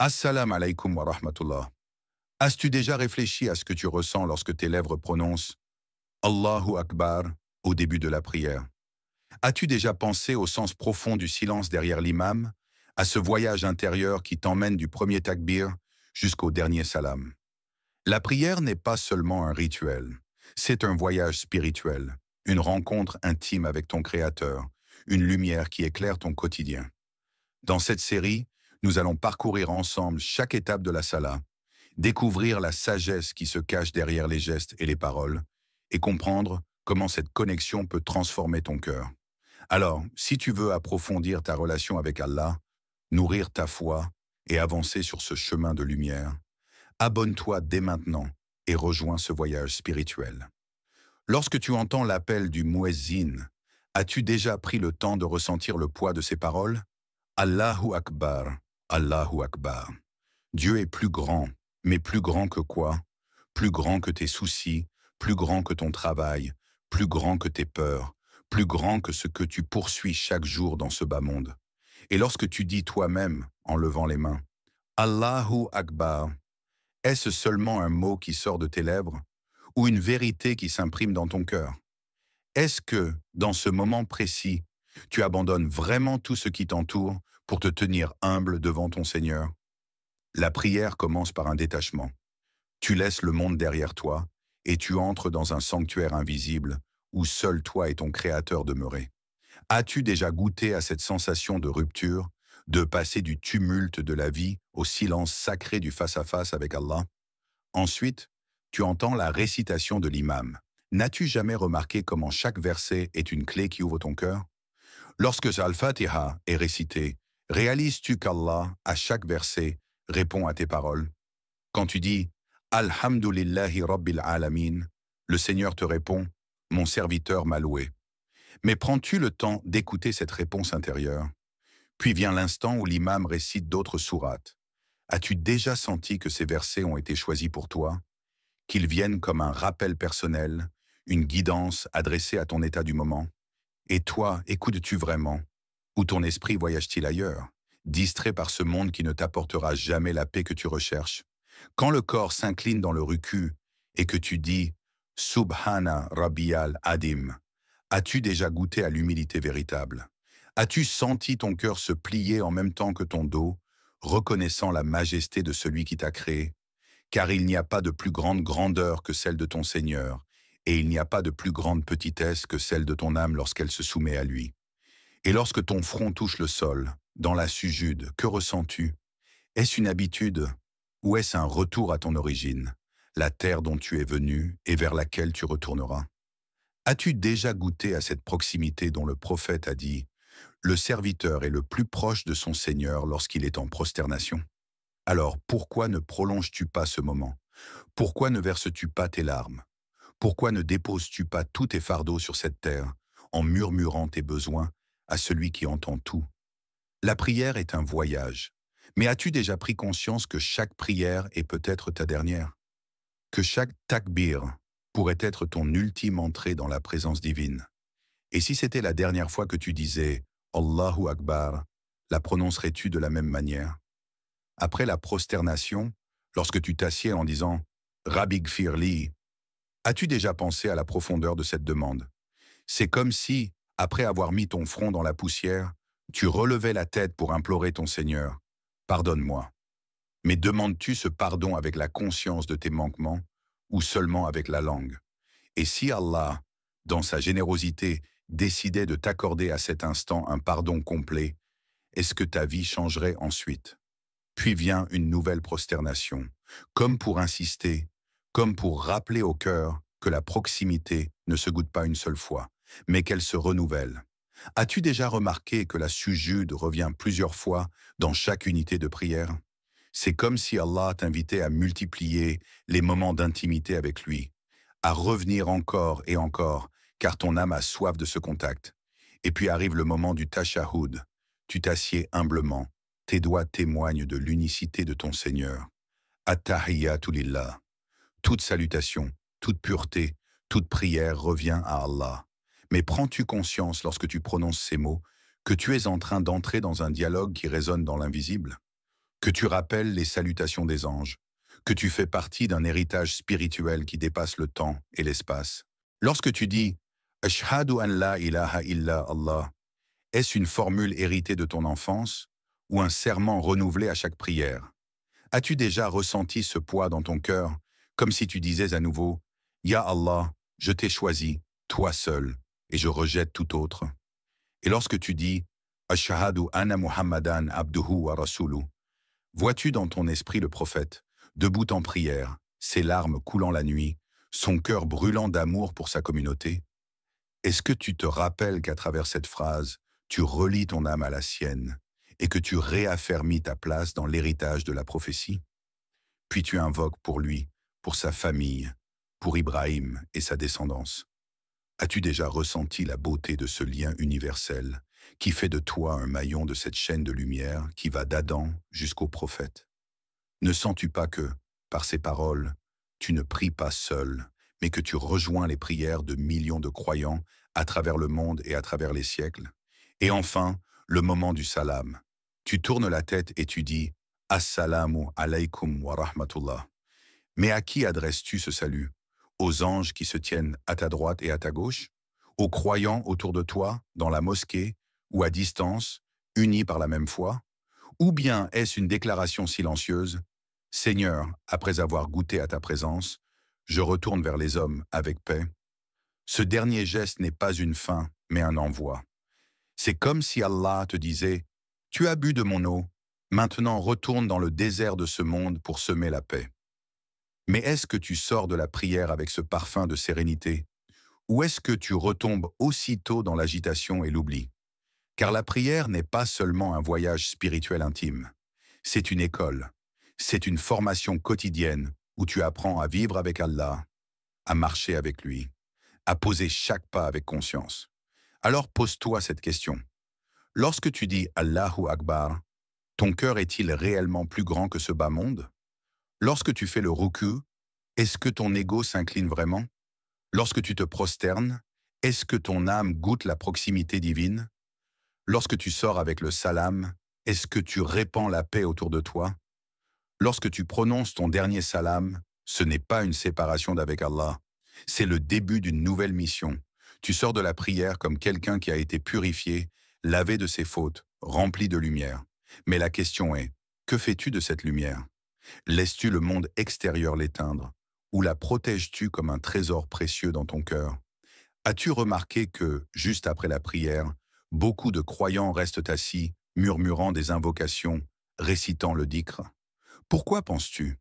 Assalamu alaikum wa rahmatullah. As-tu déjà réfléchi à ce que tu ressens lorsque tes lèvres prononcent Allahu Akbar au début de la prière? As-tu déjà pensé au sens profond du silence derrière l'imam, à ce voyage intérieur qui t'emmène du premier takbir jusqu'au dernier salam? La prière n'est pas seulement un rituel, c'est un voyage spirituel, une rencontre intime avec ton Créateur, une lumière qui éclaire ton quotidien. Dans cette série, nous allons parcourir ensemble chaque étape de la Salah, découvrir la sagesse qui se cache derrière les gestes et les paroles, et comprendre comment cette connexion peut transformer ton cœur. Alors, si tu veux approfondir ta relation avec Allah, nourrir ta foi et avancer sur ce chemin de lumière, abonne-toi dès maintenant et rejoins ce voyage spirituel. Lorsque tu entends l'appel du muezzin, as-tu déjà pris le temps de ressentir le poids de ces paroles? Allahu Akbar, Allahu Akbar. Dieu est plus grand, mais plus grand que quoi? Plus grand que tes soucis, plus grand que ton travail, plus grand que tes peurs, plus grand que ce que tu poursuis chaque jour dans ce bas monde. Et lorsque tu dis toi-même, en levant les mains, Allahu Akbar, est-ce seulement un mot qui sort de tes lèvres ou une vérité qui s'imprime dans ton cœur? Est-ce que, dans ce moment précis, tu abandonnes vraiment tout ce qui t'entoure pour te tenir humble devant ton Seigneur? La prière commence par un détachement. Tu laisses le monde derrière toi et tu entres dans un sanctuaire invisible où seul toi et ton Créateur demeurez. As-tu déjà goûté à cette sensation de rupture, de passer du tumulte de la vie au silence sacré du face-à-face avec Allah? Ensuite, tu entends la récitation de l'imam. N'as-tu jamais remarqué comment chaque verset est une clé qui ouvre ton cœur? Lorsque Al-Fatiha est récité, réalises-tu qu'Allah, à chaque verset, répond à tes paroles? Quand tu dis Alhamdulillahi Rabbil Alamin, le Seigneur te répond Mon serviteur m'a loué. Mais prends-tu le temps d'écouter cette réponse intérieure? Puis vient l'instant où l'imam récite d'autres sourates. As-tu déjà senti que ces versets ont été choisis pour toi? Qu'ils viennent comme un rappel personnel, une guidance adressée à ton état du moment? Et toi, écoutes-tu vraiment? Ou ton esprit voyage-t-il ailleurs, distrait par ce monde qui ne t'apportera jamais la paix que tu recherches? Quand le corps s'incline dans le ruku et que tu dis « Subhana Rabbiyal Adim », as-tu déjà goûté à l'humilité véritable? As-tu senti ton cœur se plier en même temps que ton dos, reconnaissant la majesté de celui qui t'a créé? Car il n'y a pas de plus grande grandeur que celle de ton Seigneur, et il n'y a pas de plus grande petitesse que celle de ton âme lorsqu'elle se soumet à lui. Et lorsque ton front touche le sol, dans la sujude, que ressens-tu? Est-ce une habitude ou est-ce un retour à ton origine, la terre dont tu es venu et vers laquelle tu retourneras? As-tu déjà goûté à cette proximité dont le prophète a dit « Le serviteur est le plus proche de son Seigneur lorsqu'il est en prosternation ». Alors pourquoi ne prolonges-tu pas ce moment? Pourquoi ne verses-tu pas tes larmes? Pourquoi ne déposes-tu pas tous tes fardeaux sur cette terre en murmurant tes besoins à celui qui entend tout? La prière est un voyage. Mais as-tu déjà pris conscience que chaque prière est peut-être ta dernière? Que chaque takbir pourrait être ton ultime entrée dans la présence divine? Et si c'était la dernière fois que tu disais « Allahu Akbar », la prononcerais-tu de la même manière? Après la prosternation, lorsque tu t'assieds en disant « Rabbi Gfirli », as-tu déjà pensé à la profondeur de cette demande? C'est comme si, après avoir mis ton front dans la poussière, tu relevais la tête pour implorer ton Seigneur. Pardonne-moi. Mais demandes-tu ce pardon avec la conscience de tes manquements ou seulement avec la langue? Et si Allah, dans sa générosité, décidait de t'accorder à cet instant un pardon complet, est-ce que ta vie changerait ensuite? Puis vient une nouvelle prosternation, comme pour insister, comme pour rappeler au cœur que la proximité ne se goûte pas une seule fois, mais qu'elle se renouvelle. As-tu déjà remarqué que la sujude revient plusieurs fois dans chaque unité de prière? C'est comme si Allah t'invitait à multiplier les moments d'intimité avec lui, à revenir encore et encore, car ton âme a soif de ce contact. Et puis arrive le moment du tashahhud. Tu t'assieds humblement, tes doigts témoignent de l'unicité de ton Seigneur. At-tahiyyatu lillah. Toute salutation, toute pureté, toute prière revient à Allah. Mais prends-tu conscience lorsque tu prononces ces mots que tu es en train d'entrer dans un dialogue qui résonne dans l'invisible? que tu rappelles les salutations des anges, que tu fais partie d'un héritage spirituel qui dépasse le temps et l'espace. Lorsque tu dis « Ashhadu an la ilaha illa Allah », est-ce une formule héritée de ton enfance ou un serment renouvelé à chaque prière? As-tu déjà ressenti ce poids dans ton cœur, comme si tu disais à nouveau « Ya Allah, je t'ai choisi, toi seul, et je rejette tout autre ». Et lorsque tu dis « Ashhadu anna Muhammadan abduhu wa rasuluh », vois-tu dans ton esprit le prophète, debout en prière, ses larmes coulant la nuit, son cœur brûlant d'amour pour sa communauté? Est-ce que tu te rappelles qu'à travers cette phrase, tu relis ton âme à la sienne et que tu réaffermis ta place dans l'héritage de la prophétie? Puis tu invoques pour lui, pour sa famille, pour Ibrahim et sa descendance. As-tu déjà ressenti la beauté de ce lien universel qui fait de toi un maillon de cette chaîne de lumière qui va d'Adam jusqu'au prophète? Ne sens-tu pas que, par ces paroles, tu ne pries pas seul, mais que tu rejoins les prières de millions de croyants à travers le monde et à travers les siècles? Et enfin, le moment du salam. Tu tournes la tête et tu dis « Assalamu alaykum wa rahmatullah ». Mais à qui adresses-tu ce salut? Aux anges qui se tiennent à ta droite et à ta gauche? Aux croyants autour de toi, dans la mosquée, ou à distance, unis par la même foi? Ou bien est-ce une déclaration silencieuse? Seigneur, après avoir goûté à ta présence, je retourne vers les hommes avec paix. Ce dernier geste n'est pas une fin, mais un envoi. C'est comme si Allah te disait « Tu as bu de mon eau, maintenant retourne dans le désert de ce monde pour semer la paix ». Mais est-ce que tu sors de la prière avec ce parfum de sérénité? Ou est-ce que tu retombes aussitôt dans l'agitation et l'oubli? Car la prière n'est pas seulement un voyage spirituel intime. C'est une école. C'est une formation quotidienne où tu apprends à vivre avec Allah, à marcher avec lui, à poser chaque pas avec conscience. Alors pose-toi cette question. Lorsque tu dis Allahu Akbar, ton cœur est-il réellement plus grand que ce bas monde? Lorsque tu fais le ruku, est-ce que ton ego s'incline vraiment? Lorsque tu te prosternes, est-ce que ton âme goûte la proximité divine? Lorsque tu sors avec le salam, est-ce que tu répands la paix autour de toi? Lorsque tu prononces ton dernier salam, ce n'est pas une séparation d'avec Allah, c'est le début d'une nouvelle mission. Tu sors de la prière comme quelqu'un qui a été purifié, lavé de ses fautes, rempli de lumière. Mais la question est, que fais-tu de cette lumière? Laisses-tu le monde extérieur l'éteindre? Ou la protèges-tu comme un trésor précieux dans ton cœur? As-tu remarqué que, juste après la prière, beaucoup de croyants restent assis, murmurant des invocations, récitant le dhikr? Pourquoi penses-tu?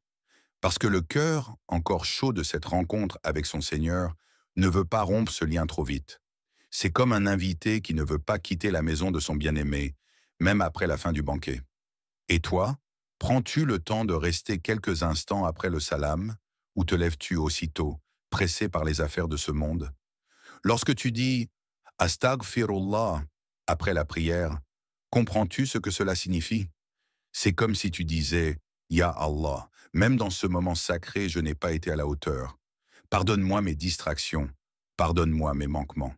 Parce que le cœur, encore chaud de cette rencontre avec son Seigneur, ne veut pas rompre ce lien trop vite. C'est comme un invité qui ne veut pas quitter la maison de son bien-aimé, même après la fin du banquet. Et toi, prends-tu le temps de rester quelques instants après le salam, ou te lèves-tu aussitôt, pressé par les affaires de ce monde? Lorsque tu dis « Astaghfirullah » après la prière, comprends-tu ce que cela signifie? C'est comme si tu disais « Ya Allah, même dans ce moment sacré, je n'ai pas été à la hauteur. Pardonne-moi mes distractions, pardonne-moi mes manquements. »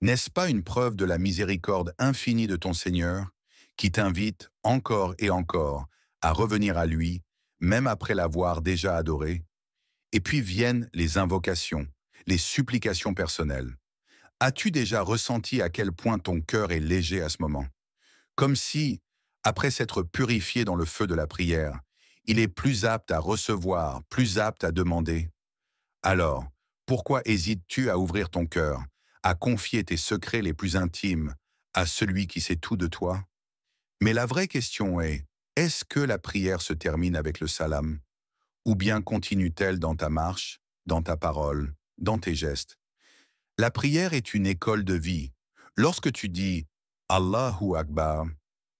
N'est-ce pas une preuve de la miséricorde infinie de ton Seigneur qui t'invite encore et encore à revenir à lui, même après l'avoir déjà adoré? Et puis viennent les invocations, les supplications personnelles. As-tu déjà ressenti à quel point ton cœur est léger à ce moment? Comme si, après s'être purifié dans le feu de la prière, il est plus apte à recevoir, plus apte à demander. Alors, pourquoi hésites-tu à ouvrir ton cœur, à confier tes secrets les plus intimes à celui qui sait tout de toi? Mais la vraie question est-ce que la prière se termine avec le salam? Ou bien continue-t-elle dans ta marche, dans ta parole, dans tes gestes? La prière est une école de vie. Lorsque tu dis « Allahu Akbar »,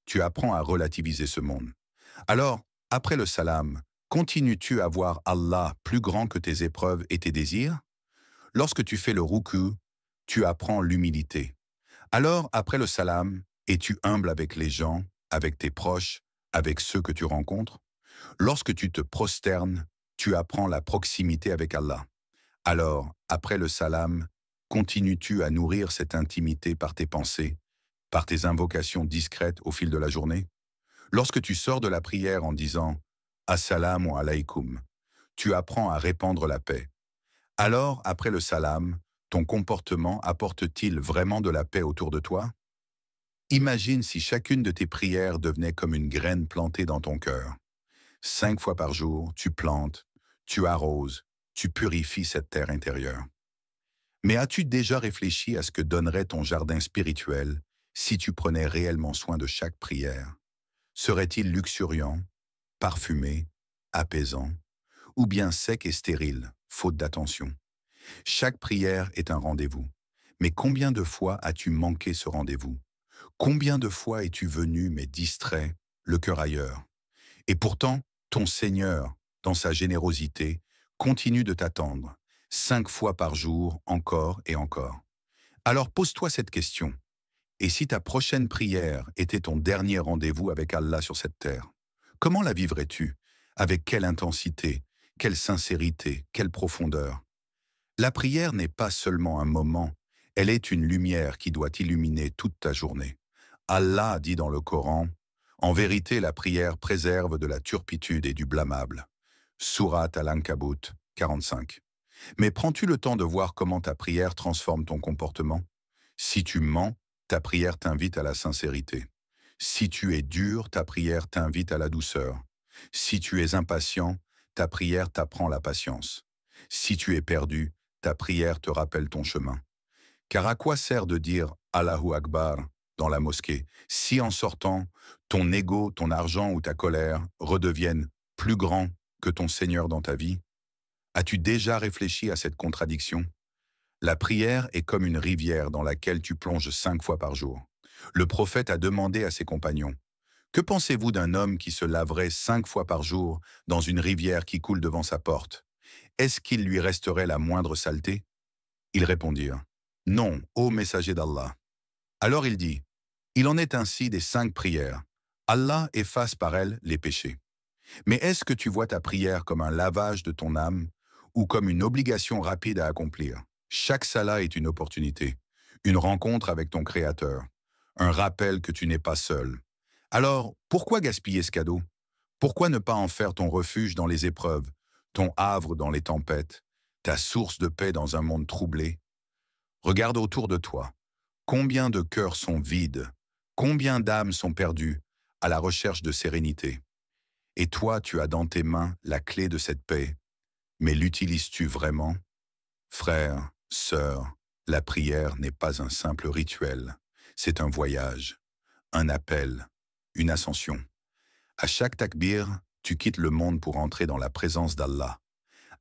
tu apprends à relativiser ce monde. Alors, après le salam, continues-tu à voir Allah plus grand que tes épreuves et tes désirs? Lorsque tu fais le ruku, tu apprends l'humilité. Alors, après le salam, es-tu humble avec les gens, avec tes proches, avec ceux que tu rencontres? Lorsque tu te prosternes, tu apprends la proximité avec Allah. Alors, après le salam, continues-tu à nourrir cette intimité par tes pensées, par tes invocations discrètes au fil de la journée? Lorsque tu sors de la prière en disant « Assalamu alaykum », tu apprends à répandre la paix. Alors, après le salam, ton comportement apporte-t-il vraiment de la paix autour de toi? Imagine si chacune de tes prières devenait comme une graine plantée dans ton cœur. 5 fois par jour, tu plantes, tu arroses, tu purifies cette terre intérieure. Mais as-tu déjà réfléchi à ce que donnerait ton jardin spirituel si tu prenais réellement soin de chaque prière? Serait-il luxuriant, parfumé, apaisant, ou bien sec et stérile, faute d'attention? Chaque prière est un rendez-vous. Mais combien de fois as-tu manqué ce rendez-vous? Combien de fois es-tu venu, mais distrait, le cœur ailleurs? Et pourtant, ton Seigneur, dans sa générosité, continue de t'attendre, 5 fois par jour, encore et encore. Alors pose-toi cette question. Et si ta prochaine prière était ton dernier rendez-vous avec Allah sur cette terre, comment la vivrais-tu? Avec quelle intensité, quelle sincérité, quelle profondeur? La prière n'est pas seulement un moment, elle est une lumière qui doit illuminer toute ta journée. Allah dit dans le Coran, « En vérité, la prière préserve de la turpitude et du blâmable. » Sourate Al-Ankabut 45. Mais prends-tu le temps de voir comment ta prière transforme ton comportement? Si tu mens, ta prière t'invite à la sincérité. Si tu es dur, ta prière t'invite à la douceur. Si tu es impatient, ta prière t'apprend la patience. Si tu es perdu, ta prière te rappelle ton chemin. Car à quoi sert de dire Allahu Akbar dans la mosquée si en sortant, ton ego, ton argent ou ta colère redeviennent plus grands que ton Seigneur dans ta vie? As-tu déjà réfléchi à cette contradiction? La prière est comme une rivière dans laquelle tu plonges 5 fois par jour. Le prophète a demandé à ses compagnons, « Que pensez-vous d'un homme qui se laverait 5 fois par jour dans une rivière qui coule devant sa porte? Est-ce qu'il lui resterait la moindre saleté ?» Ils répondirent, « Non, ô messager d'Allah. » Alors il dit, « Il en est ainsi des 5 prières. Allah efface par elles les péchés. Mais est-ce que tu vois ta prière comme un lavage de ton âme ou comme une obligation rapide à accomplir? Chaque salat est une opportunité, une rencontre avec ton Créateur, un rappel que tu n'es pas seul. Alors, pourquoi gaspiller ce cadeau? Pourquoi ne pas en faire ton refuge dans les épreuves, ton havre dans les tempêtes, ta source de paix dans un monde troublé? Regarde autour de toi. Combien de cœurs sont vides? Combien d'âmes sont perdues à la recherche de sérénité? Et toi, tu as dans tes mains la clé de cette paix. Mais l'utilises-tu vraiment? Frère, sœur, la prière n'est pas un simple rituel. C'est un voyage, un appel, une ascension. À chaque takbir, tu quittes le monde pour entrer dans la présence d'Allah.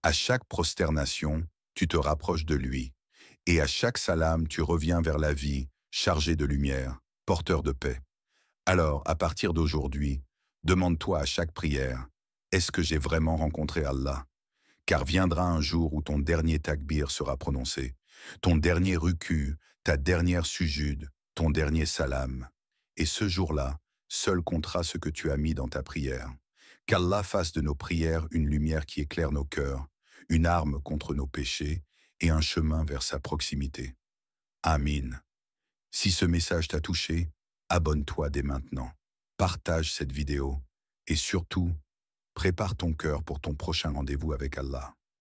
À chaque prosternation, tu te rapproches de lui. Et à chaque salam, tu reviens vers la vie, chargé de lumière, porteur de paix. Alors, à partir d'aujourd'hui, demande-toi à chaque prière, est-ce que j'ai vraiment rencontré Allah? Car viendra un jour où ton dernier takbir sera prononcé, ton dernier ruku, ta dernière sujude, ton dernier salam. Et ce jour-là, seul comptera ce que tu as mis dans ta prière. Qu'Allah fasse de nos prières une lumière qui éclaire nos cœurs, une arme contre nos péchés et un chemin vers sa proximité. Amin. Si ce message t'a touché, abonne-toi dès maintenant, partage cette vidéo et surtout, prépare ton cœur pour ton prochain rendez-vous avec Allah.